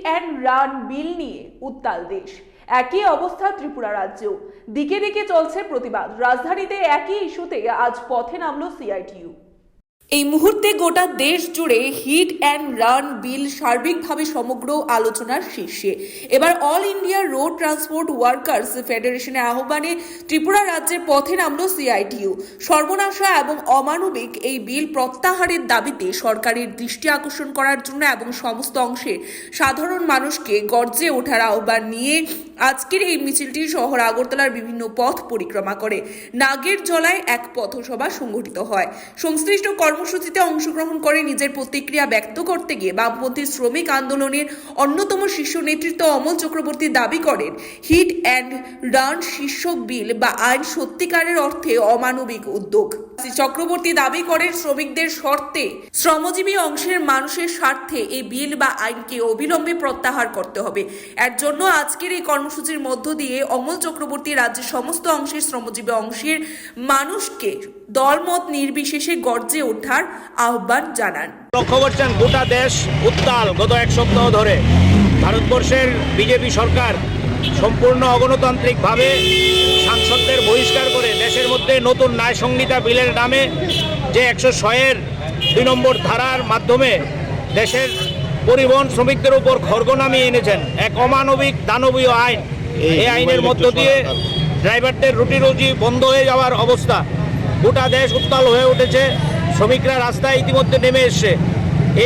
And run বিল নিয়ে উত্তাল দেশ। একই অবস্থা ত্রিপুরা রাজ্যেও। দিকে দিকে চলছে প্রতিবাদ। রাজধানীতে একই ইস্যুতে আজ পথে নামলো সিআইটিইউ। এই মুহূর্তে গোটা দেশ জুড়ে হিট অ্যান্ড রান বিল সার্বিকভাবে সমগ্র আলোচনার শীর্ষে। এবার all India road transport workers ফেডারেশনের আহ্বানে ত্রিপুরা রাজ্যের পথে নামল সিআইটিইউ। সর্বনাশা এবং অমানবিক এই বিল প্রত্যাহারের দাবিতে সরকারের দৃষ্টি আকর্ষণ করার জন্য এবং সমস্ত অংশের সাধারণ মানুষকে গর্জে ওঠার আহ্বান নিয়ে আজকের এই মিছিলটি শহর আগরতলার বিভিন্ন পথ পরিক্রমা করে নাগের জলায় এক পথসভা সংগঠিত হয়। সংশ্লিষ্ট কর্মসূচিতে অংশগ্রহণ করে নিজের প্রতিক্রিয়া ব্যক্ত করতে গিয়ে বামপন্থী শ্রমিক আন্দোলনের অন্যতম শীর্ষ নেতৃত্ব অমল চক্রবর্তী দাবি করেন, হিট অ্যান্ড রান শীর্ষক বিল বা আইন সত্যিকারের অর্থে অমানবিক উদ্যোগ। চক্রবর্তী দাবি করেন, শ্রমিকদের শর্তে শ্রমজীবী অংশের মানুষের স্বার্থে এই বিল বা আইনকে অবিলম্বে প্রত্যাহার করতে হবে। এর জন্য আজকের এই কর্মসূচির মধ্য দিয়ে অমল চক্রবর্তী রাজ্যের সমস্ত অংশের শ্রমজীবী অংশের মানুষকে দলমত নির্বিশেষে গর্জে ওঠার আহ্বান জানান। লক্ষ্য করছেন গোটা দেশ উত্তাল। গত এক সপ্তাহ ধরে ভারতবর্ষের বিজেপি সরকার সম্পূর্ণ অগণতান্ত্রিকভাবে সাংসদদের বহিষ্কার করে দেশের মধ্যে নতুন ন্যায় সংহিতা বিলের নামে যে 106-এর 2 নম্বর ধারার মাধ্যমে দেশের পরিবহন শ্রমিকদের উপর খড়গ নামিয়ে এনেছেন এক অমানবিক দানবীয় আইন। এই আইনের মধ্য দিয়ে ড্রাইভারদের রুটি রুজি বন্ধ হয়ে যাওয়ার অবস্থা। গোটা দেশ উত্তাল হয়ে উঠেছে। শ্রমিকরা রাস্তায় ইতিমধ্যে নেমে এসছে।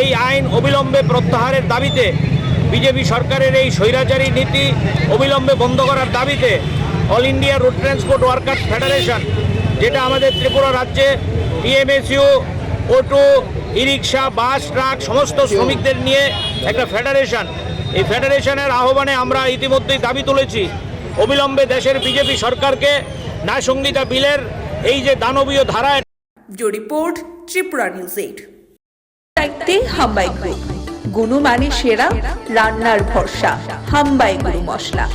এই আইন অবিলম্বে প্রত্যাহারের দাবিতে, বিজেপি সরকারের এই স্বৈরাচারী নীতি অবিলম্বে বন্ধ করার দাবিতে all India road transport workers federation, যেটা আমাদের ত্রিপুরা রাজ্যে টিএমএসইউ, অটো, ই রিক্সা, বাস, ট্রাক সমস্ত শ্রমিকদের নিয়ে একটা ফেডারেশন, এই ফেডারেশনের আহ্বানে আমরা ইতিমধ্যেই দাবি তুলেছি অবিলম্বে দেশের বিজেপি সরকারকে ন্যায় সংহিতা বিলের এই যে দানবীয় ধারায়। Report Tripura news 8। দায়িত্বে হাম্বাই গ্রুপ, গুণমানে সেরা, রান্নার ভরসা। হাম্বাই গুরু মশলা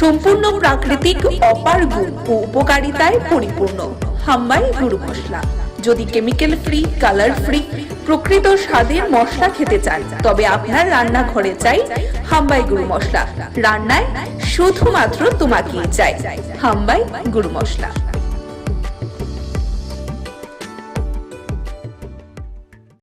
সম্পূর্ণ প্রাকৃতিক, অপার গুণ ও উপকারিতায় পরিপূর্ণ। হাম্বাই গুরু মশলা। যদি কেমিক্যাল ফ্রি, কালার ফ্রি, প্রকৃত স্বাদের মশলা খেতে চান, তবে আপনার রান্নাঘরে চাই হাম্বাই গুরু মশলা। রান্নায় শুধুমাত্র তোমাকেই চাই হাম্বাই গুরু মশলা।